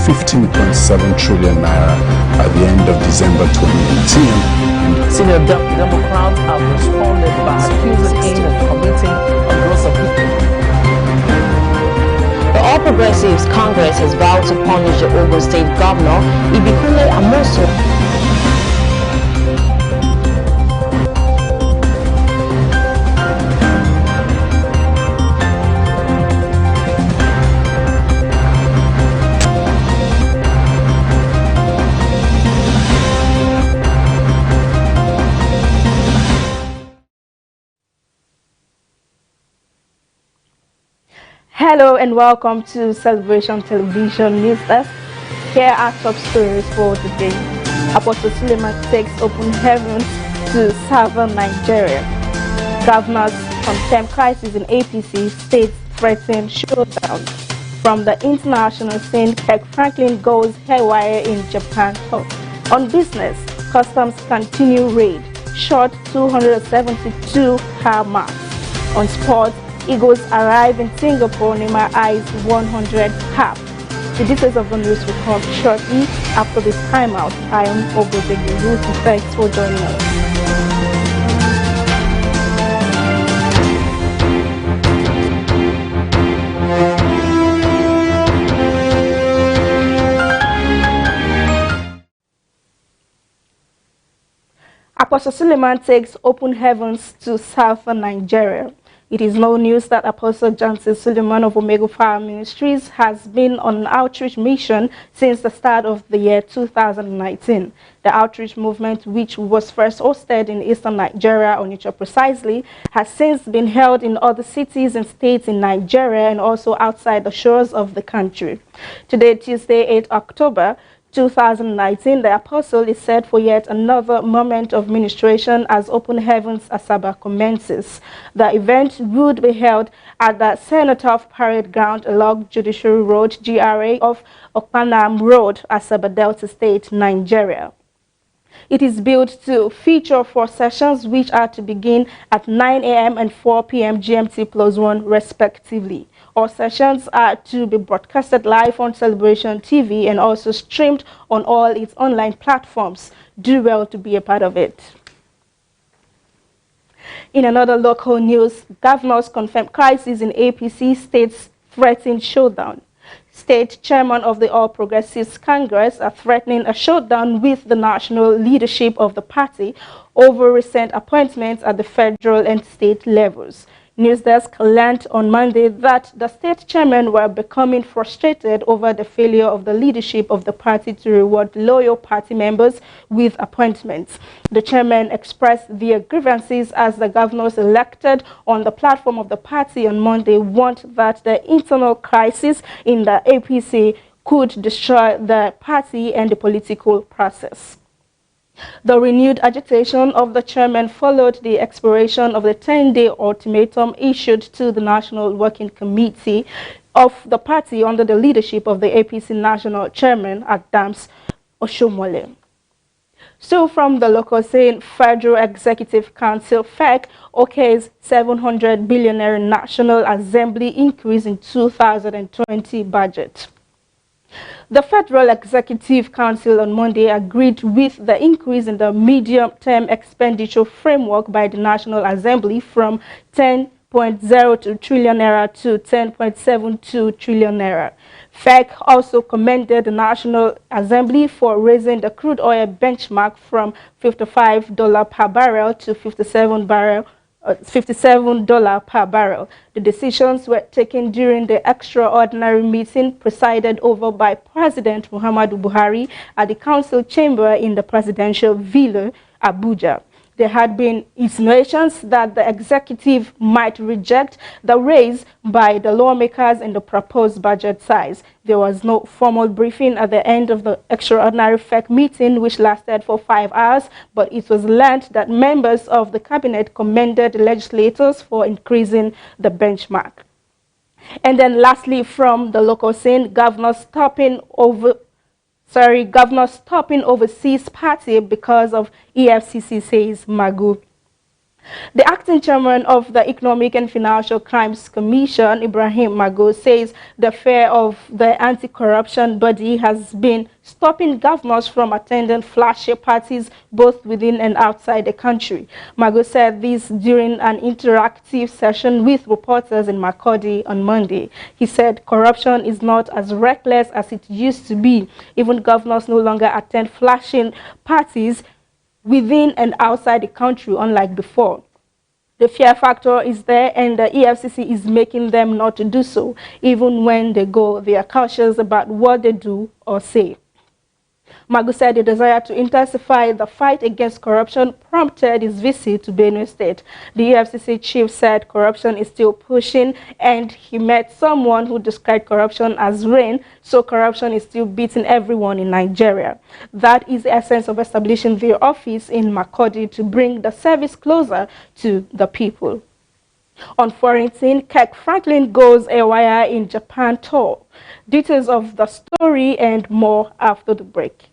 15.7 trillion naira at the end of December 2018. Senior Democrats have responded by accusing him of committing a gross offense. The All Progressives Congress has vowed to punish the Ogun State Governor, Ibikule Amosu. Hello and welcome to Celebration Television News Desk. Here are top stories for today. Apostle Suleiman takes open heavens to southern Nigeria. Governors condemn crisis in APC, states threaten showdown. From the international scene, Kirk Franklin goes haywire in Japan talk. On business, customs continue raid, short 272 car marks. On sports, Eagles arrive in Singapore, Neymar eyes 100 cap. The details of the news will come shortly after this timeout. I am Obodegi Ruth. Thanks for joining us. Apostle Suleiman takes open heavens to southern Nigeria. It is no news that Apostle Johnson Suleiman of Omega Fire Ministries has been on an outreach mission since the start of the year 2019. The outreach movement, which was first hosted in eastern Nigeria, Onitsha precisely, has since been held in other cities and states in Nigeria and also outside the shores of the country. Today, Tuesday, 8 October, 2019, the apostle is set for yet another moment of ministration as Open Heavens Asaba commences. The event would be held at the Cenotaph Parade Ground along Judiciary Road, GRA of Okpanam Road, Asaba, Delta State, Nigeria. It is built to feature 4 sessions which are to begin at 9 a.m. and 4 p.m. GMT+1 respectively. All sessions are to be broadcasted live on Celebration TV and also streamed on all its online platforms. Do well to be a part of it. In another local news, governors confirm crisis in APC, states threaten showdown. State chairman of the All Progressives Congress are threatening a showdown with the national leadership of the party over recent appointments at the federal and state levels. News desk learned on Monday that the state chairmen were becoming frustrated over the failure of the leadership of the party to reward loyal party members with appointments. The chairman expressed their grievances as the governors elected on the platform of the party on Monday want that the internal crisis in the APC could destroy the party and the political process. The renewed agitation of the chairman followed the expiration of the 10-day ultimatum issued to the National Working Committee of the party under the leadership of the APC National Chairman, Adams Oshomole. So from the local scene, Federal Executive Council, FEC, okays 700 billionaire National Assembly increase in 2020 budget. The Federal Executive Council on Monday agreed with the increase in the medium-term expenditure framework by the National Assembly from 10.02 trillion naira to 10.72 trillion naira. FEC also commended the National Assembly for raising the crude oil benchmark from $55 per barrel to $57 per barrel. The decisions were taken during the extraordinary meeting presided over by President Muhammadu Buhari at the council chamber in the presidential villa, Abuja. There had been insinuations that the executive might reject the raise by the lawmakers in the proposed budget size. There was no formal briefing at the end of the extraordinary FEC meeting, which lasted for 5 hours, but it was learned that members of the cabinet commended the legislators for increasing the benchmark. And then lastly, from the local scene, Governor stopping overseas party because of EFCC, says Magu. The acting chairman of the Economic and Financial Crimes Commission, Ibrahim Mago, says the fear of the anti-corruption body has been stopping governors from attending flashy parties both within and outside the country. Mago said this during an interactive session with reporters in Makurdi on Monday. He said corruption is not as reckless as it used to be. Even governors no longer attend flashing parties within and outside the country, unlike before. The fear factor is there, and the EFCC is making them not to do so. Even when they go, they are cautious about what they do or say. Magu said the desire to intensify the fight against corruption prompted his visit to Benue State. The EFCC chief said corruption is still pushing, and he met someone who described corruption as rain, so corruption is still beating everyone in Nigeria. That is the essence of establishing their office in Makurdi, to bring the service closer to the people. On foreign scene, Kirk Franklin goes AWire in Japan tour. Details of the story and more after the break.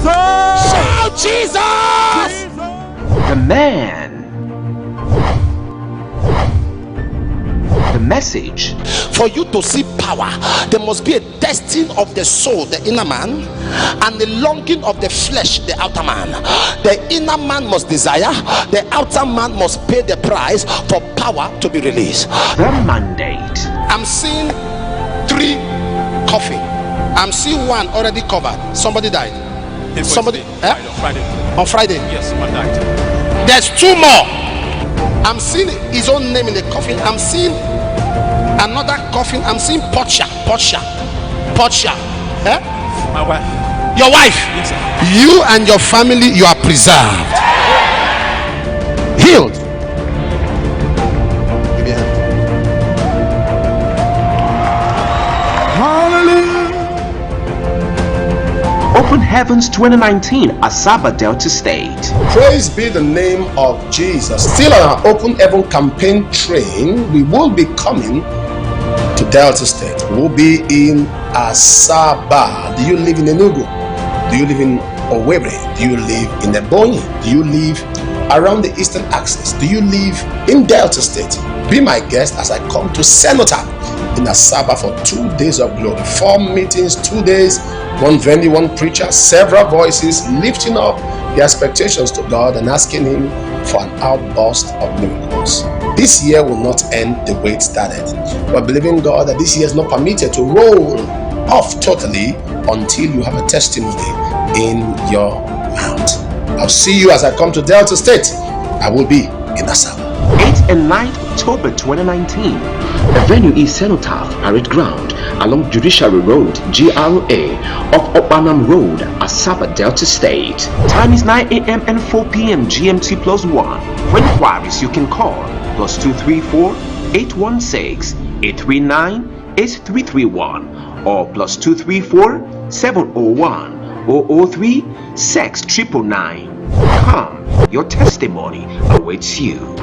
Shout Jesus! The man. The message. For you to see power, there must be a testing of the soul, the inner man, and the longing of the flesh, the outer man. The inner man must desire, the outer man must pay the price for power to be released. The mandate. I'm seeing 3 coffins. I'm seeing 1 already covered. Somebody died. Somebody died on Friday. On Friday? Yes, someone died. There's 2 more. I'm seeing his own name in the coffin. I'm seeing another coffin. I'm seeing Potsha. Eh? My wife. Your wife. Yes, sir. You and your family, you are preserved. Healed. Give me a hand. Open Heavens 2019, Asaba, Delta State. Praise be the name of Jesus. Still on our Open Heaven campaign train, we will be coming to Delta State. We'll be in Asaba. Do you live in Enugu? Do you live in Owerri? Do you live in Ebonyi? Do you live around the Eastern Axis? Do you live in Delta State? Be my guest as I come to Cenotaph in Asaba for 2 days of glory. 4 meetings, 2 days, 1 venue, 1 preacher, several voices lifting up the expectations to God and asking Him for an outburst of miracles. This year will not end the way it started. We're believing God that this year is not permitted to roll off totally until you have a testimony in your mouth. I'll see you as I come to Delta State. I will be in Asaba. 8th and 9th October 2019. The venue is Cenotaph Parade Ground along Judiciary Road, GRA, off Opanam Road, Asaba, Delta State. Time is 9 a.m. and 4 p.m. GMT +1. For inquiries, you can call +234 816 839 8331 or +234 701 003 6999. Come, your testimony awaits you.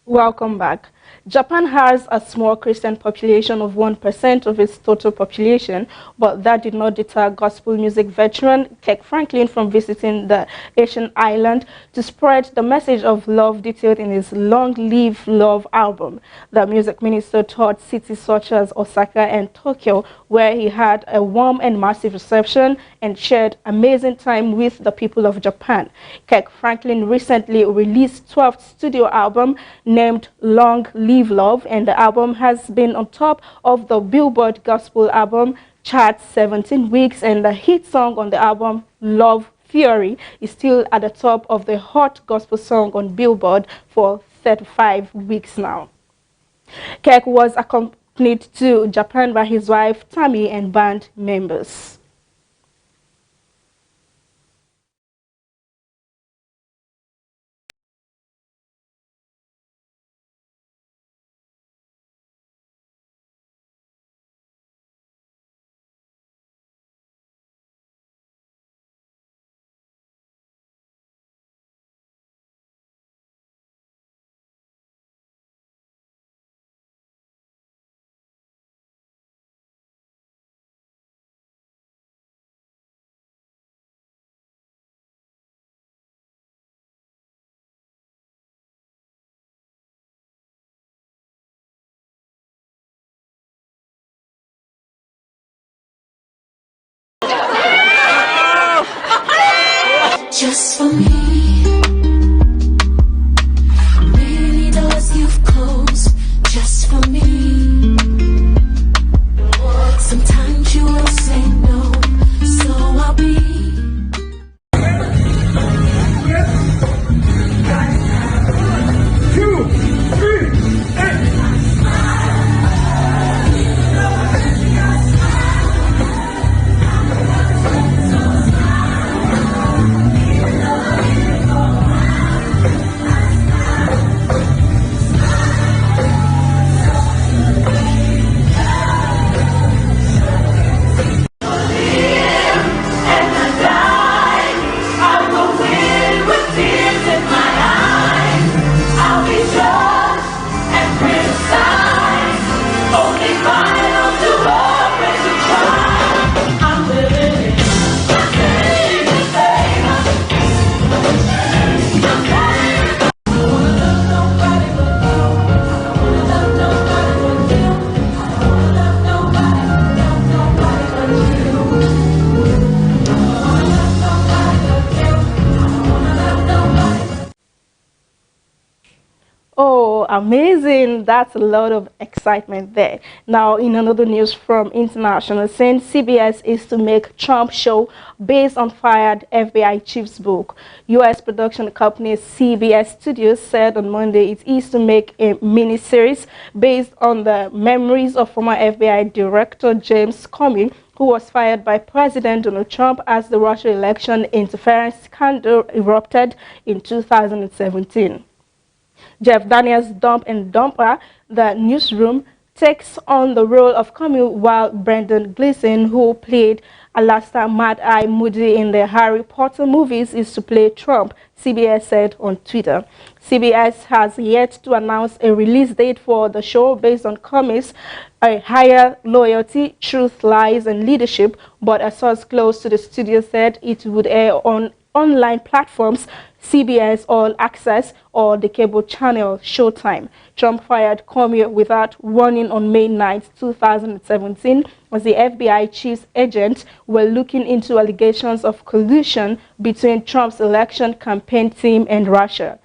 Welcome back. Japan has a small Christian population of 1% of its total population, but that did not deter gospel music veteran Kirk Franklin from visiting the Asian island to spread the message of love detailed in his Long Live Love album. The music minister toured cities such as Osaka and Tokyo, where he had a warm and massive reception and shared amazing time with the people of Japan. Kirk Franklin recently released 12th studio album named Long Live Live Love, and the album has been on top of the Billboard Gospel Album chart 17 weeks, and the hit song on the album, Love Fury, is still at the top of the Hot Gospel Song on Billboard for 35 weeks now. Kirk was accompanied to Japan by his wife Tammy and band members. Just for me, many doors you've closed. Just for me, sometimes you will say no, so I'll be. Oh, amazing. That's a lot of excitement there. Now, in another news from international scene, CBS is to make Trump show based on fired FBI chief's book. U.S. production company CBS Studios said on Monday it is to make a miniseries based on the memories of former FBI Director James Comey, who was fired by President Donald Trump as the Russia election interference scandal erupted in 2017. Jeff Daniels' Dump and Dumper, the newsroom, takes on the role of Comey, while Brendan Gleeson, who played Alastair Mad Eye Moody in the Harry Potter movies, is to play Trump, CBS said on Twitter. CBS has yet to announce a release date for the show based on Comey's higher loyalty, truth, lies, and leadership, but a source close to the studio said it would air on online platforms, CBS All Access, or the cable channel Showtime. Trump fired Comey without warning on May 9, 2017, as the FBI chief's agents were looking into allegations of collusion between Trump's election campaign team and Russia.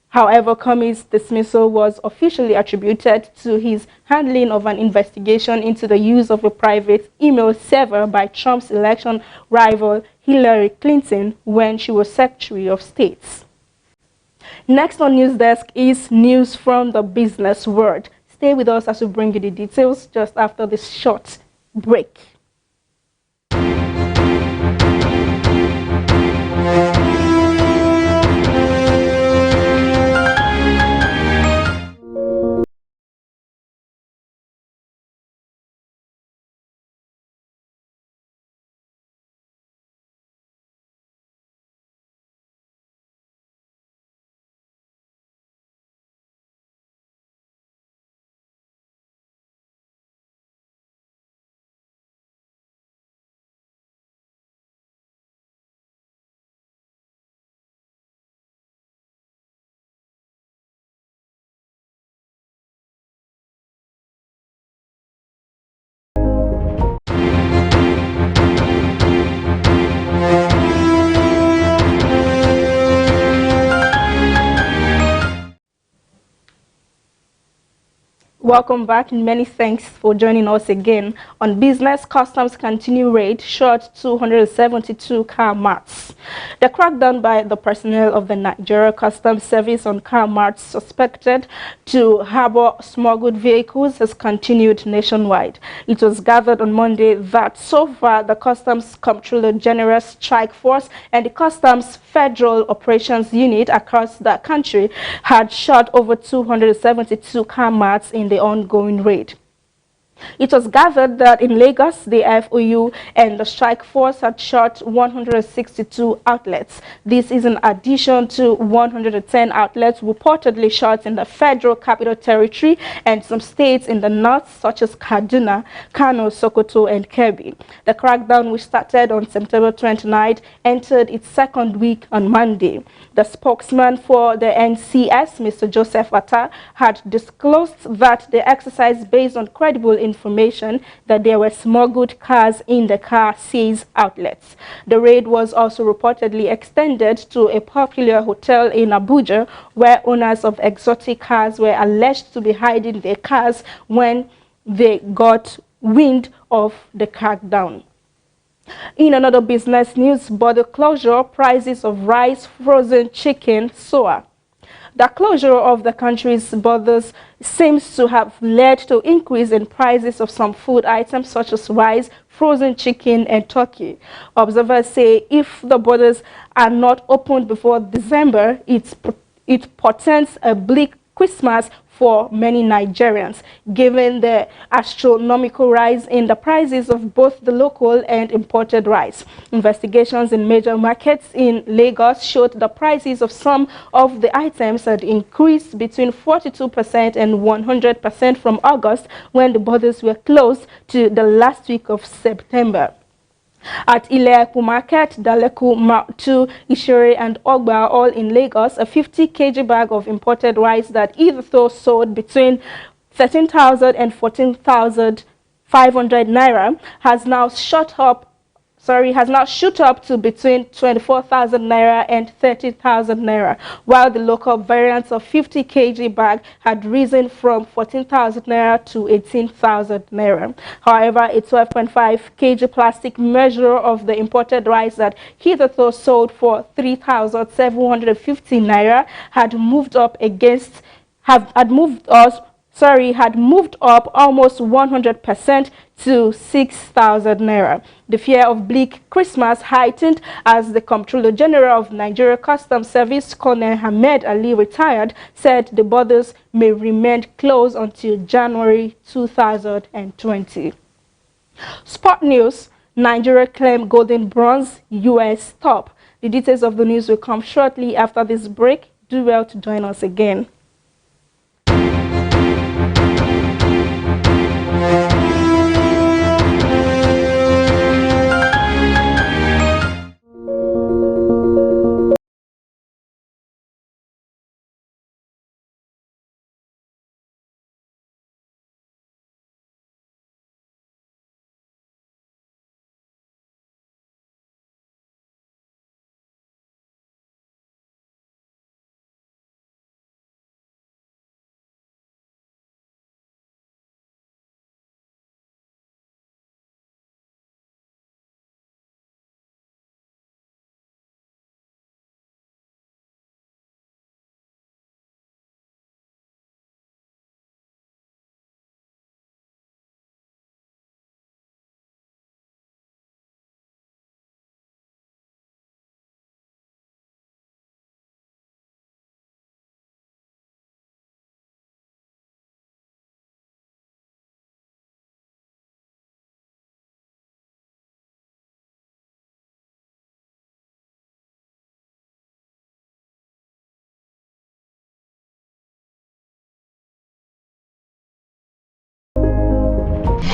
However, Comey's dismissal was officially attributed to his handling of an investigation into the use of a private email server by Trump's election rival Hillary Clinton when she was Secretary of State. Next on News Desk is news from the business world. Stay with us as we bring you the details just after this short break. Welcome back and many thanks for joining us again. On business, customs continue raid, shot 272 car marts. The crackdown by the personnel of the Nigeria Customs Service on car marts suspected to harbor smuggled vehicles has continued nationwide. It was gathered on Monday that so far the Customs Comptroller General Strike Force and the Customs Federal Operations Unit across the country had shot over 272 car marts in the ongoing raid. It was gathered that in Lagos, the FOU and the strike force had shot 162 outlets. This is in addition to 110 outlets reportedly shot in the Federal Capital Territory and some states in the north, such as Kaduna, Kano, Sokoto, and Kebbi. The crackdown, which started on September 29th, entered its second week on Monday. The spokesman for the NCS, Mr. Joseph Atta, had disclosed that the exercise based on credible information that there were smuggled cars in the car seized outlets. The raid was also reportedly extended to a popular hotel in Abuja, where owners of exotic cars were alleged to be hiding their cars when they got wind of the crackdown. In another business news, border closure, prices of rice, frozen chicken soar. The closure of the country's borders seems to have led to increase in prices of some food items such as rice, frozen chicken, and turkey. Observers say if the borders are not opened before December, it portends a bleak Christmas for many Nigerians, given the astronomical rise in the prices of both the local and imported rice. Investigations in major markets in Lagos showed the prices of some of the items had increased between 42% and 100% from August, when the borders were closed, to the last week of September. At Ile-Epo Market, Daleku, Matu, Ishire, and Ogba, all in Lagos, a 50 kg bag of imported rice that either sold between 13,000 and 14,500 naira has now shot up to between 24,000 naira and 30,000 naira, while the local variants of 50 kg bag had risen from 14,000 naira to 18,000 naira. However, a 12.5 kg plastic measure of the imported rice that hitherto sold for 3,750 naira had moved up almost 100% to 6,000 naira. The fear of bleak Christmas heightened as the Comptroller General of Nigeria Customs Service, Colonel Ahmed Ali, retired, said the borders may remain closed until January 2020. Sport news: Nigeria claim golden bronze, US top. The details of the news will come shortly after this break. Do well to join us again.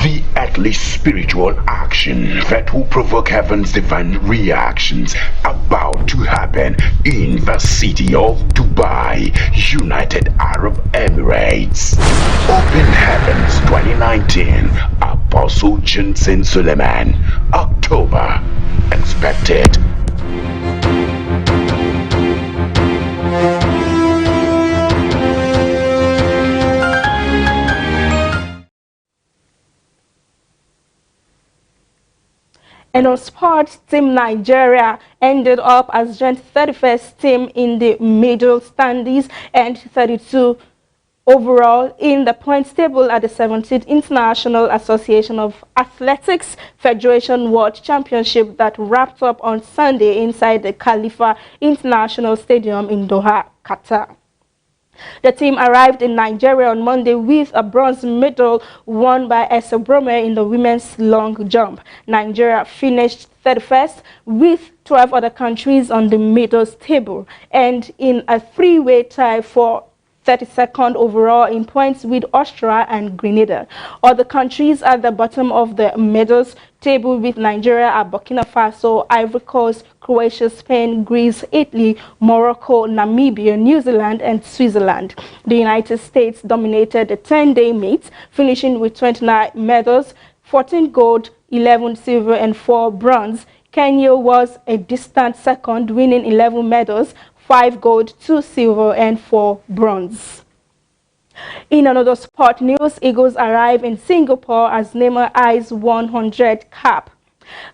The earthly spiritual action that will provoke heaven's divine reactions about to happen in the city of Dubai, United Arab Emirates. Open Heavens 2019, Apostle Johnson Suleiman, October. Expected. And on sports, Team Nigeria ended up as ranked 31st team in the medal standings and 32 overall in the points table at the 17th International Association of Athletics Federation World Championship that wrapped up on Sunday inside the Khalifa International Stadium in Doha, Qatar. The team arrived in Nigeria on Monday with a bronze medal won by Asaba in the women's long jump. Nigeria finished 31st with 12 other countries on the medals table and in a three-way tie for 32nd overall in points with Austria and Grenada. Other countries at the bottom of the medals table with Nigeria are Burkina Faso, Ivory Coast, Croatia, Spain, Greece, Italy, Morocco, Namibia, New Zealand, and Switzerland. The United States dominated the 10-day meet, finishing with 29 medals, 14 gold, 11 silver, and 4 bronze. Kenya was a distant second, winning 11 medals, 5 gold, 2 silver, and 4 bronze. In another sport news, Eagles arrive in Singapore as Neymar eyes 100 cap.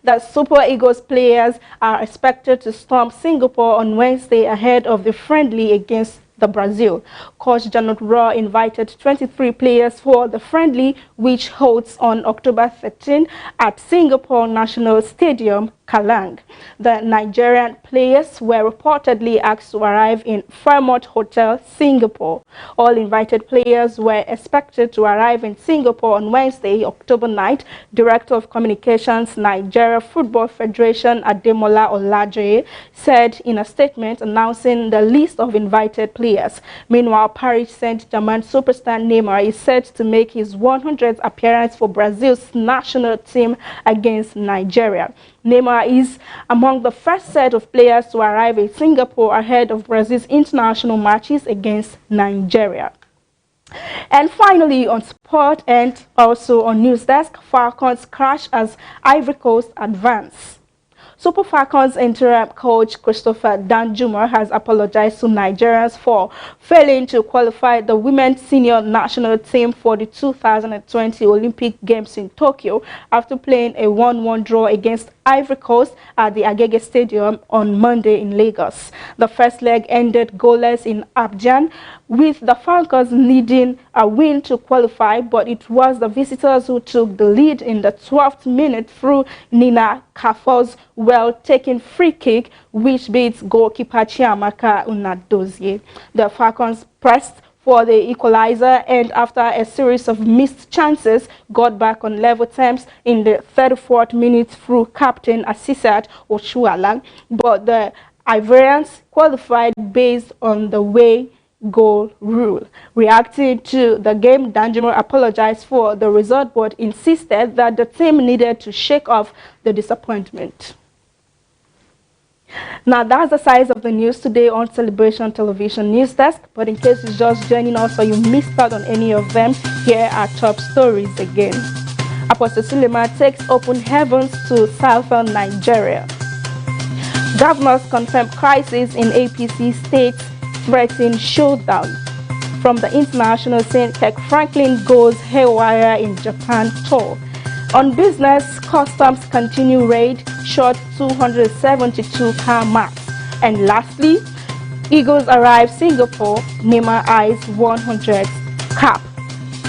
The Super Eagles players are expected to storm Singapore on Wednesday ahead of the friendly against the Brazil. Coach Janot Raw invited 23 players for the friendly, which holds on October 13 at Singapore National Stadium, Kallang. The Nigerian players were reportedly asked to arrive in Fairmont Hotel, Singapore. All invited players were expected to arrive in Singapore on Wednesday, October 9th. Director of Communications, Nigeria Football Federation, Ademola Olajoye, said in a statement announcing the list of invited players. Meanwhile, Paris Saint-Germain superstar Neymar is set to make his 100th appearance for Brazil's national team against Nigeria. Neymar is among the first set of players to arrive in Singapore ahead of Brazil's international matches against Nigeria. And finally, on sport and also on News Desk, Falcons crash as Ivory Coast advance. Super Falcons interim coach Christopher Danjuma has apologized to Nigerians for failing to qualify the women's senior national team for the 2020 Olympic Games in Tokyo after playing a 1-1 draw against Ivory Coast at the Agege Stadium on Monday in Lagos. The first leg ended goalless in Abidjan, with the Falcons needing a win to qualify, but it was the visitors who took the lead in the 12th minute through Nina Kafo's well-taken free kick, which beats goalkeeper Chiamaka Unadozie. The Falcons pressed for the equalizer and after a series of missed chances got back on level terms in the 34th minute through captain Asisat Oshuala, but the Ivorians qualified based on the away goal rule. Reacting to the game, Danjuma apologized for the result but insisted that the team needed to shake off the disappointment. Now that's the size of the news today on Celebration Television News Desk, but in case you're just joining us or you missed out on any of them, here are top stories again. Apostle Suleiman takes open heavens to southern Nigeria. Governors confirm crisis in APC states threaten showdown. From the international scene, Kirk Franklin goes haywire in Japan tour. On business, customs continue raid, short 272 car marks. And lastly, Eagles arrive Singapore, Neymar eyes 100 cap.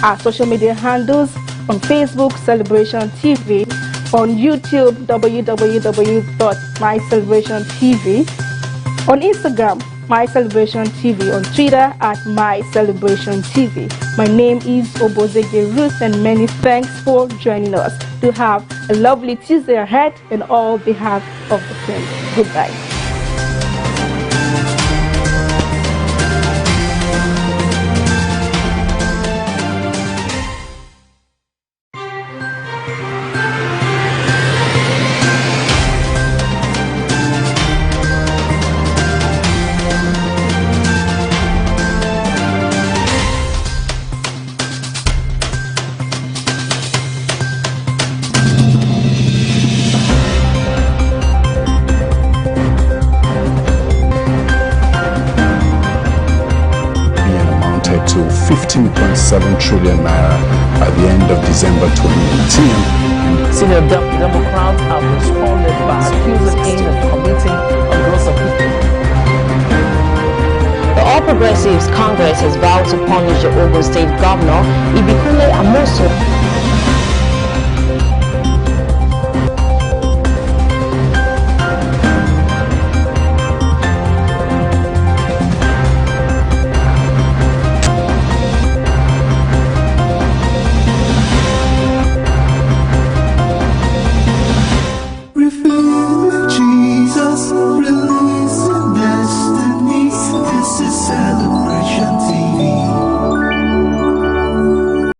Our social media handles on Facebook, Celebration TV, on YouTube, www.mycelebrationtv, on Instagram, My Celebration TV, on Twitter at My Celebration TV. My name is Obozege Ruth, and many thanks for joining us. Do have a lovely Tuesday ahead on all behalf of the team. Goodbye. To 15.7 trillion naira at the end of December 2018. Senior Democrats have responded Progressives Congress has vowed to punish the Ogun State Governor, Ibikunle Amosun.